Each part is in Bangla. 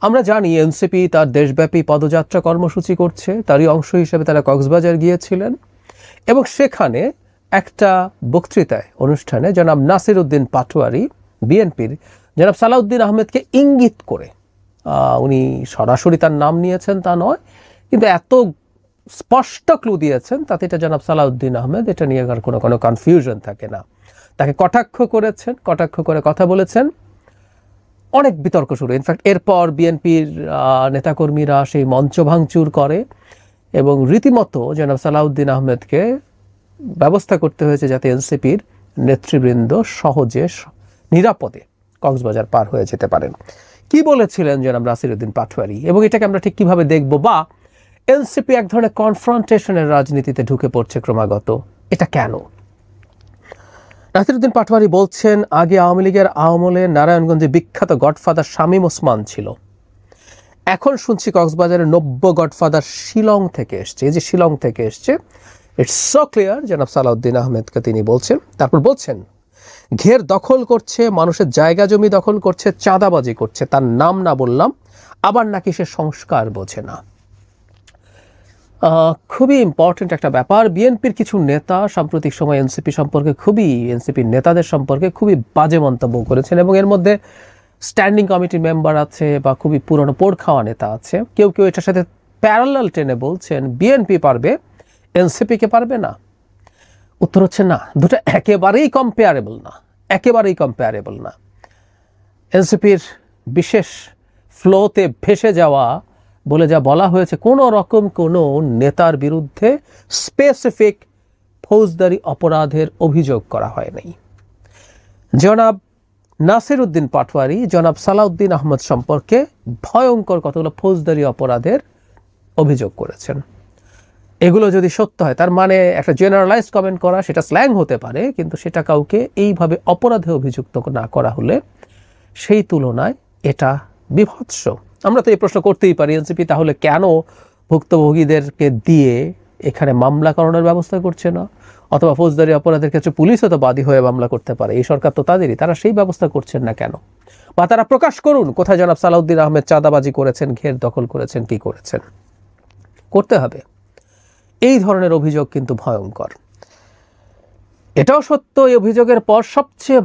আমরা জানি এনসিপি তার দেশব্যাপী পদযাত্রা কর্মসূচি করছে, তারই অংশ হিসেবে তারা কক্সবাজার গিয়েছিলেন এবং সেখানে একটা বক্তৃতায় অনুষ্ঠানে জনাব নাসির উদ্দিন পাটোয়ারি বিএনপির জনাব সালাউদ্দিন আহমেদকে ইঙ্গিত করে, উনি সরাসরি তার নাম নিয়েছেন তা নয়, কিন্তু এত স্পষ্ট ক্লু দিয়েছেন তাতে এটা জনাব সালাউদ্দিন আহমেদ, এটা নিয়ে আর কোনো কনফিউশন থাকে না। তাকে কটাক্ষ করেছেন, কটাক্ষ করে কথা বলেছেন, অনেক বিতর্ক শুরু। ইনফ্যাক্ট এরপর বিএনপির নেতাকর্মীরা সেই মঞ্চ ভাঙচুর করে এবং রীতিমতো জনাব সালাউদ্দিন আহমেদকে ব্যবস্থা করতে হয়েছে যাতে এনসিপির নেতৃবৃন্দ সহজে নিরাপদে কক্সবাজার পার হয়ে যেতে পারেন। কি বলেছিলেন জনাব নাসির উদ্দিন পাটোয়ারি এবং এটাকে আমরা ঠিক কিভাবে দেখব, বা এনসিপি এক ধরনের কনফ্রন্টেশনের রাজনীতিতে ঢুকে পড়ছে ক্রমাগত, এটা কেন? নাসির উদ্দিন পাটোয়ারি বলছেন, আগে আওয়ামী লীগের আমলে নারায়ণগঞ্জে বিখ্যাত গডফাদার শামীম ওসমান ছিল, এখন শুনছি কক্সবাজারের নব্য গডফাদার শিলং থেকে এসছে। এই যে শিলং থেকে এসছে, ইটস সো ক্লিয়ার জনাব সালাউদ্দিন আহমেদকে তিনি বলছেন। তারপর বলছেন ঘের দখল করছে, মানুষের জায়গা জমি দখল করছে, চাঁদাবাজি করছে, তার নাম না বললাম, আবার নাকি সে সংস্কার বোঝে না। খুবই ইম্পর্টেন্ট একটা ব্যাপার। বিএনপির কিছু নেতা সাম্প্রতিক সময় এনসিপির নেতাদের সম্পর্কে খুবই বাজে মন্তব্য করেছেন এবং এর মধ্যে স্ট্যান্ডিং কমিটির মেম্বার আছে বা খুবই পুরনো পোড় খাওয়া নেতা আছে। কেউ কেউ এটার সাথে প্যারালাল টেনে বলছেন বিএনপি পারবে, এনসিপিকে পারবে না। উত্তর হচ্ছে না, দুটো একেবারেই কম্পেয়ারেবল না। এনসিপির বিশেষ ফ্লোতে ভেসে যাওয়া বলে যা বলা হয়েছে, কোনো রকম কোনো নেতার বিরুদ্ধে স্পেসিফিক ফৌজদারি অপরাধের অভিযোগ করা হয় নাই। জনাব নাসির উদ্দিন পাটোয়ারি জনাব সালাউদ্দিন আহমেদ সম্পর্কে ভয়ঙ্কর কতগুলো ফৌজদারি অপরাধের অভিযোগ করেছেন। এগুলো যদি সত্য হয়, তার মানে একটা জেনারেলাইজড কমেন্ট করা, সেটা স্ল্যাং হতে পারে, কিন্তু সেটা কাউকে এইভাবে অপরাধে অভিযুক্ত না করা হলে সেই তুলনায় এটা বিভৎস। আমরা তো এই প্রশ্ন করতেই পারি, এনসিপি তাহলে কেন ভুক্তভোগীদেরকে দিয়ে এখানে মামলা করানোর ব্যবস্থা করছে না, অথবা ফৌজদারি অপরাধের ক্ষেত্রে পুলিশও তো বাদী হয়ে মামলা করতে পারে, এই সরকার তো তাদেরই, তারা সেই ব্যবস্থা করছেন না কেন? বা তারা প্রকাশ করুন কোথায় জনাব সালাউদ্দিন আহমেদ চাঁদাবাজি করেছেন, ঘের দখল করেছেন, কি করেছেন। করতে হবে। এই ধরনের অভিযোগ কিন্তু ভয়ঙ্কর। এটাও সত্য, এই অভিযোগের পর সবচেয়ে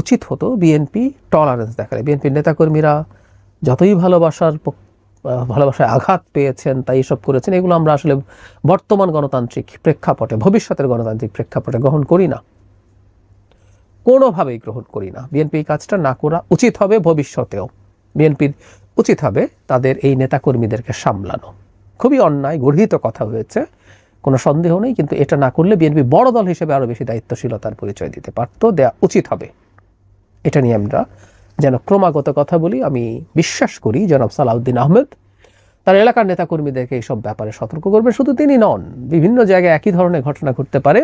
উচিত হতো বিএনপি টলারেন্স দেখালে। বিএনপির নেতাকর্মীরা যতই ভালোবাসায় আঘাত পেয়েছেন, তাই এসব করেছেন, এগুলো আমরা আসলে বর্তমান গণতান্ত্রিক প্রেক্ষাপটে, ভবিষ্যতের গণতান্ত্রিক প্রেক্ষাপটে গ্রহণ করি না, কোনোভাবেই গ্রহণ করি না। বিএনপি এই কাজটা না করা উচিত হবে। ভবিষ্যতেও বিএনপির উচিত হবে তাদের এই নেতাকর্মীদেরকে সামলানো। খুবই অন্যায়, গর্হিত কথা হয়েছে, কোনো সন্দেহ নেই, কিন্তু এটা না করলে বিএনপি বড় দল হিসেবে আরও বেশি দায়িত্বশীলতার পরিচয় দিতে পারত, দেয়া উচিত হবে। এটা নিয়ে আমরা যেন ক্রমাগত কথা বলি। আমি বিশ্বাস করি জনাব সালাউদ্দিন আহমেদ তার এলাকার নেতাকর্মীদেরকে এইসব ব্যাপারে সতর্ক করবেন। শুধু তিনি নন, বিভিন্ন জায়গায় একই ধরনের ঘটনা ঘটতে পারে।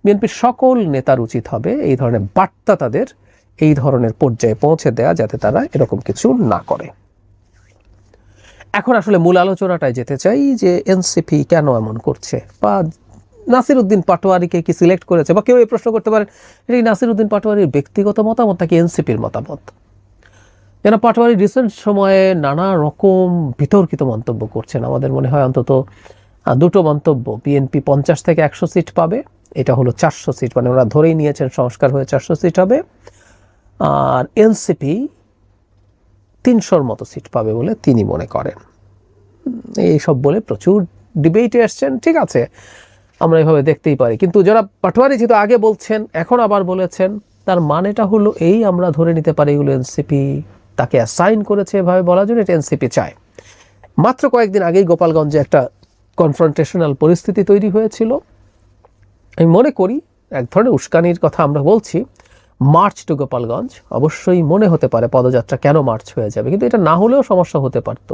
বিএনপির সকল নেতার উচিত হবে এই ধরনের বার্তা তাদের এই ধরনের পর্যায়ে পৌঁছে দেয়া, যাতে তারা এরকম কিছু না করে। এখন আসলে মূল আলোচনাটায় যেতে চাই যে এনসিপি কেন এমন করছে, বা নাসির উদ্দিন পাটোয়ারিকে কি সিলেক্ট করেছে, বা কেউ এই প্রশ্ন করতে পারেন এটা কি নাসির উদ্দিন পাটোয়ারির ব্যক্তিগত মতামত নাকি এনসিপির মতামত। যেন পাটোয়ারি রিসেন্ট সময়ে নানা রকম বিতর্কিত মন্তব্য করছেন। আমাদের মনে হয় অন্তত দুটো মন্তব্য, বিএনপি 50 থেকে 100 সিট পাবে, এটা হলো 400 সিট, মানে ওরা ধরেই নিয়েছেন সংস্কার হয়ে 400 সিট হবে, আর এনসিপি 300-র মতো সিট পাবে বলে তিনি মনে করেন। এইসব বলে প্রচুর ডিবেটে আসছেন, ঠিক আছে, আমরা এভাবে দেখতেই পারি। কিন্তু যারা পাটোয়ারি যেহেতু আগে বলছেন, এখন আবার বলেছেন, তার মানেটা হলো এই, আমরা ধরে নিতে পারি এগুলো এনসিপি তাকে অ্যাসাইন করেছে এভাবে বলার জন্য, এটা এনসিপি চায়। মাত্র কয়েকদিন আগেই গোপালগঞ্জে একটা কনফ্রন্টেশনাল পরিস্থিতি তৈরি হয়েছিল। আমি মনে করি এক ধরনের উস্কানির কথা আমরা বলছি। মার্চ টু গোপালগঞ্জ, অবশ্যই মনে হতে পারে পদযাত্রা কেন মার্চ হয়ে যাবে, কিন্তু এটা না হলেও সমস্যা হতে পারত।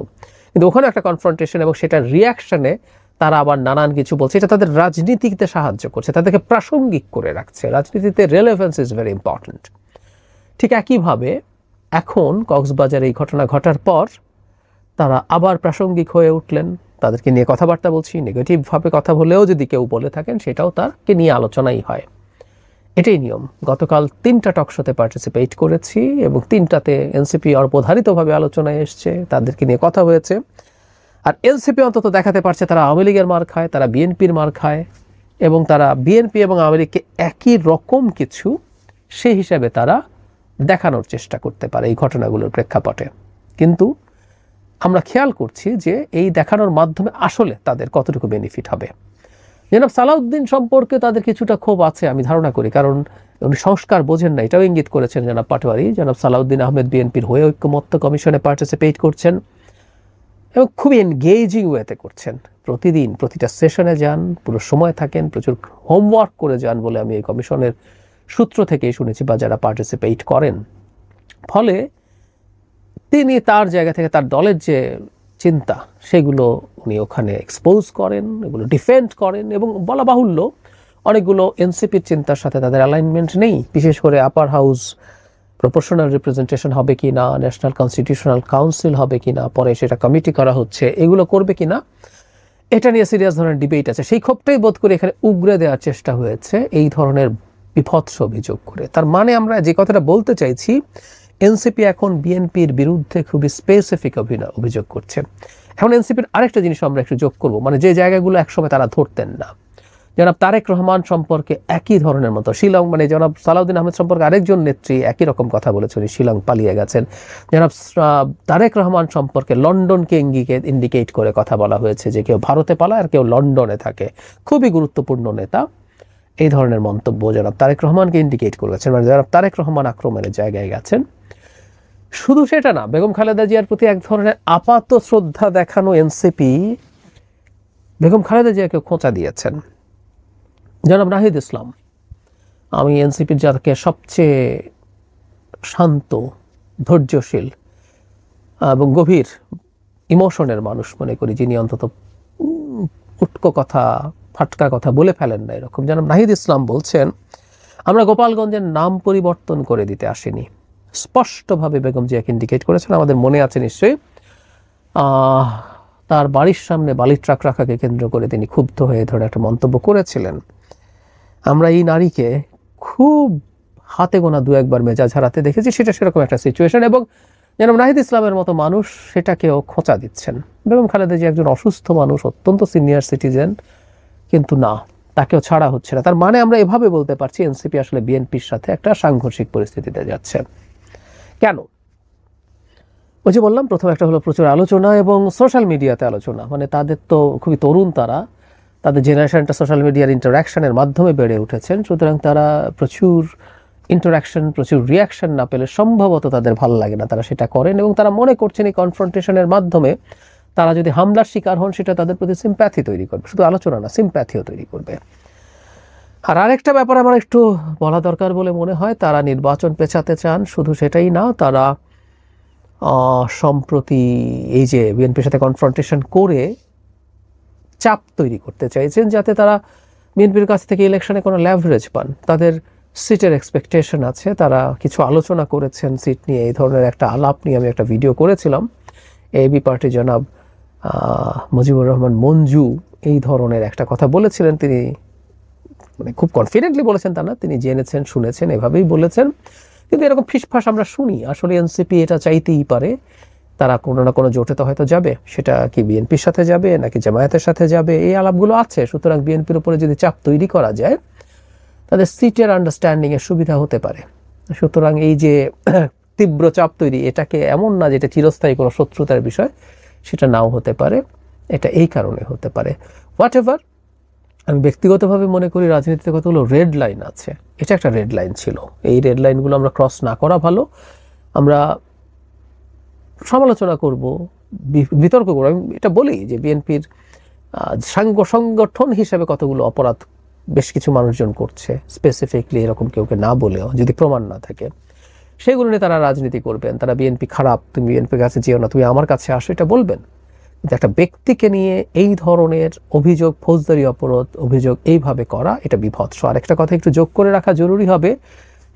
কিন্তু ওখানে একটা কনফ্রন্টেশন এবং সেটার রিয়াকশনে তারা আবার নানান কিছু বলছে, এটা তাদের রাজনীতিতে সাহায্য করছে, তাদেরকে প্রাসঙ্গিক করে রাখছে। রাজনীতিতে রেলেভেন্স ইজ ভেরি ইম্পর্ট্যান্ট। ঠিক একইভাবে এখন কক্সবাজারে এই ঘটনা ঘটার পর তারা আবার প্রাসঙ্গিক হয়ে উঠলেন, তাদেরকে নিয়ে কথাবার্তা বলছি। নেগেটিভভাবে কথা বলেও যদি কেউ বলে থাকেন, সেটাও তাকে নিয়ে আলোচনাই হয়। এটাই নিয়ম। গতকাল 3টা টক শোতে পার্টিসিপেট করেছি এবং 3টাতে এনসিপি অপধারিতভাবে আলোচনায় এসছে, তাদেরকে নিয়ে কথা হয়েছে। আর এনসিপি অন্তত দেখাতে পারছে তারা আওয়ামী লীগের মার খায়, তারা বিএনপির মার খায় এবং তারা বিএনপি এবং আওয়ামী লীগকে একই রকম কিছু সেই হিসাবে তারা দেখানোর চেষ্টা করতে পারে এই ঘটনাগুলোর প্রেক্ষাপটে। কিন্তু আমরা খেয়াল করছি যে এই দেখানোর মাধ্যমে আসলে তাদের কতটুকু বেনিফিট হবে। জনাব সালাউদ্দিন সম্পর্কে তাদের কিছুটা ক্ষোভ আছে আমি ধারণা করি, কারণ উনি সংস্কার বোঝেন না, এটাও ইঙ্গিত করেছেন জনাব পাটোয়ারি। জনাব সালাউদ্দিন আহমেদ বিএনপির হয়ে ঐক্যমত্য কমিশনে পার্টিসিপেট করছেন এবং খুবই এনগেজিং ওয়েতে করছেন। প্রতিদিন প্রতিটা সেশনে যান, পুরো সময় থাকেন, প্রচুর হোমওয়ার্ক করে যান বলে আমি এই কমিশনের সূত্র থেকেই শুনেছি বা যারা পার্টিসিপেট করেন। ফলে তিনি তার জায়গা থেকে তার দলের যে চিন্তা সেগুলো উনি ওখানে এক্সপোজ করেন, এগুলো ডিফেন্ড করেন এবং বলা বাহুল্য অনেকগুলো এনসিপির চিন্তার সাথে তাদের অ্যালাইনমেন্ট নেই। বিশেষ করে আপার হাউস প্রপোর্শনাল রিপ্রেজেন্টেশন হবে কি না, ন্যাশনাল কনস্টিটিউশনাল কাউন্সিল হবে কি না, পরে সেটা কমিটি করা হচ্ছে, এগুলো করবে কি না, এটা নিয়ে সিরিয়াস ধরনের ডিবেট আছে। সেই ক্ষোভটাই বোধ করে এখানে উগরে দেওয়ার চেষ্টা হয়েছে এই ধরনের বিভৎস অভিযোগ করে। তার মানে আমরা যে কথাটা বলতে চাইছি, এনসিপি এখন বিএনপির বিরুদ্ধে খুবই স্পেসিফিক অভিযোগ করছে। এখন এনসিপির আরেকটা জিনিস আমরা একটু যোগ করব, মানে যে জায়গাগুলো একসময় তারা ধরতেন না। জনাব তারেক রহমান সম্পর্কে একই ধরনের মতো শিলং, মানে জনাব সালাউদ্দিন আহমেদ সম্পর্কে আরেকজন নেত্রী একই রকম কথা বলেছেন, শিলং পালিয়ে গেছেন। জনাব তারেক রহমান সম্পর্কে লন্ডনকে ইন্ডিকেট করে কথা বলা হয়েছে যে কেউ ভারতে পালায় আর কেউ লন্ডনে থাকে, খুবই গুরুত্বপূর্ণ নেতা। এই ধরনের মন্তব্য জনাব তারেক রহমানকে ইন্ডিকেট করেছেন, মানে জনাব তারেক রহমান আক্রমণের জায়গায় গেছেন। শুধু সেটা না, বেগম খালেদা জিয়ার প্রতি এক ধরনের আপাত শ্রদ্ধা দেখানো এনসিপি বেগম খালেদা জিয়াকে খোঁচা দিয়েছেন। জনাব নাহিদ ইসলাম, আমি এনসিপির যাকে সবচেয়ে শান্ত, ধৈর্যশীল এবং গভীর ইমোশনের মানুষ মনে করি, যিনি অন্তত উটকো কথা, ফাটকা কথা বলে ফেলেন না এরকম, জনাব নাহিদ ইসলাম বলছেন, আমরা গোপালগঞ্জের নাম পরিবর্তন করে দিতে আসিনি। স্পষ্টভাবে বেগম জিয়াকে ইন্ডিকেট করেছেন। আমাদের মনে আছে নিশ্চয়ই তার বাড়ির সামনে বালির ট্রাক রাখাকে কেন্দ্র করে তিনি ক্ষুব্ধ হয়ে ধরে একটা মন্তব্য করেছিলেন। আমরা এই নারীকে খুব হাতে গোনা 2-1বার মেজাজ হারাতে দেখেছি, সেটা সেরকম একটা সিচুয়েশন। এবং যেন নাহিদ ইসলামের মতো মানুষ সেটাকেও খোঁচা দিচ্ছেন। বেগম খালেদা জিয়া একজন অসুস্থ মানুষ, অত্যন্ত সিনিয়র সিটিজেন, কিন্তু না, তাকেও ছাড়া হচ্ছে না। তার মানে আমরা এভাবে বলতে পারছি এনসিপি আসলে বিএনপির সাথে একটা সাংঘর্ষিক পরিস্থিতিতে যাচ্ছে। কেন? ওই যে বললাম, প্রথম একটা হলো প্রচুর আলোচনা এবং সোশ্যাল মিডিয়াতে আলোচনা, মানে তাদের তো খুবই তরুণ, তাদের জেনারেশনটা সোশ্যাল মিডিয়ার ইন্টারাকশনের মাধ্যমে বেড়ে উঠেছেন। সুতরাং তারা প্রচুর ইন্টারাকশন, প্রচুর রিয়াকশন না পেলে সম্ভবত তাদের ভালো লাগে না, তারা সেটা করেন এবং তারা মনে করছেন এই কনফ্রন্টেশনের মাধ্যমে তারা যদি হামলার শিকার হন সেটা তাদের প্রতি সিম্প্যাথি তৈরি করবে, শুধু আলোচনা না, সিম্প্যাথিও তৈরি করবে। আর আরেকটা ব্যাপার আমার একটু বলা দরকার বলে মনে হয়, তারা নির্বাচন পেছাতে চান। শুধু সেটাই না, তারা সম্প্রতি এই যে বিএনপির সাথে কনফ্রন্টেশন করে চাপ তৈরি করতে চাইছেন যাতে তারা বিএনপির কাছ থেকে ইলেকশনে কোনো লেভারেজ পান। তাদের সিটের এক্সপেকটেশন আছে, তারা কিছু আলোচনা করেছেন সিট নিয়ে, এই ধরনের একটা আলাপ নিয়ে আমি একটা ভিডিও করেছিলাম। এবি পার্টি জনাব মুজিবুর রহমান মঞ্জু এই ধরনের একটা কথা বলেছিলেন। তিনি মানে খুব কনফিডেন্টলি বলেছেন তা না, তিনি জেনেছেন, শুনেছেন, এভাবেই বলেছেন। কিন্তু এরকম ফিসফাস আমরা শুনি। আসলে এনসিপি এটা চাইতেই পারে, তারা কোনো না কোনো জোটে তো হয়তো যাবে, সেটা কি বিএনপির সাথে যাবে নাকি জামায়াতের সাথে যাবে, এই আলাপগুলো আছে। সুতরাং বিএনপির উপরে যদি চাপ তৈরি করা যায়, তাদের সিটের আন্ডারস্ট্যান্ডিংয়ের সুবিধা হতে পারে। সুতরাং এই যে তীব্র চাপ তৈরি, এটাকে এমন না যে এটা চিরস্থায়ী কোনো শত্রুতার বিষয়, সেটা নাও হতে পারে, এটা এই কারণে হতে পারে। হোয়াট এভার, আমি ব্যক্তিগতভাবে মনে করি রাজনীতিতে কতগুলো রেড লাইন আছে, এটা একটা রেড লাইন ছিল। এই রেড লাইনগুলো আমরা ক্রস না করা ভালো। আমরা সমালোচনা করব, বিতর্ক করব। আমি এটা বলি যে বিএনপির সংগঠন হিসেবে কতগুলো অপরাধ বেশ কিছু মানুষজন করছে, স্পেসিফিকলি এরকম কেউকে না বলেও, যদি প্রমাণ না থাকে, সেগুলো নিয়ে তারা রাজনীতি করবেন। তারা বিএনপি খারাপ, তুমি বিএনপির কাছে যেও না, তুমি আমার কাছে আসো, এটা বলবেন। কিন্তু একটা ব্যক্তিকে নিয়ে এই ধরনের অভিযোগ, ফৌজদারি অপরাধ অভিযোগ এইভাবে করা, এটা বিভৎস। আর একটা কথা একটু যোগ করে রাখা জরুরি হবে,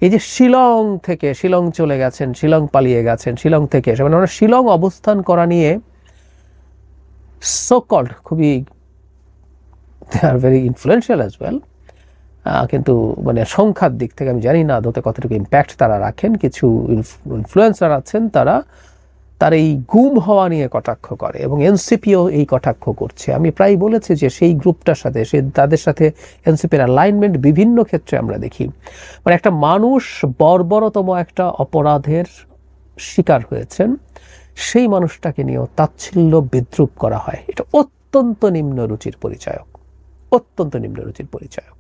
এই যে শিলং থেকে, শিলং চলে গেছেন, শিলং পালিয়ে গেছেন, শিলং থেকে এসে, মানে শিলং অবস্থান করা নিয়ে সো কল্ড খুবই, they are very influential as well, কিন্তু মানে সংখ্যার দিক থেকে আমি জানি না আদতে কতটুকু ইম্প্যাক্ট তারা রাখেন। কিছু ইনফ্লুয়েন্সার আছেন তারা তার এই গুম হওয়া নিয়ে কটাক্ষ করে এবং এনসিপিও এই কটাক্ষ করছে। আমি প্রায় বলেছি যে সেই গ্রুপটার সাথে তাদের সাথে এনসিপির অ্যালাইনমেন্ট বিভিন্ন ক্ষেত্রে আমরা দেখি। মানে একটা মানুষ বর্বরতম একটা অপরাধের শিকার হয়েছেন, সেই মানুষটাকে নিয়েও তাচ্ছিল্য বিদ্রুপ করা হয়। এটা অত্যন্ত নিম্ন রুচির পরিচায়ক, অত্যন্ত নিম্ন রুচির পরিচায়ক।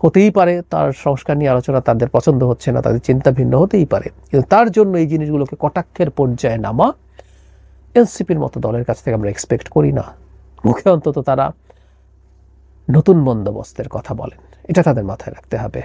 হতেই পারে তার সংস্কার নিয়ে আলোচনা তাদের পছন্দ হচ্ছে না, তাদের চিন্তা ভিন্ন হতেই পারে, কিন্তু তার জন্য এই জিনিসগুলোকে কটাক্ষের পর্যায়ে নামা এনসিপির মতো দলের কাছ থেকে আমরা এক্সপেক্ট করি না। মুখে অন্তত তারা নতুন বন্দোবস্তের কথা বলেন, এটা তাদের মাথায় রাখতে হবে।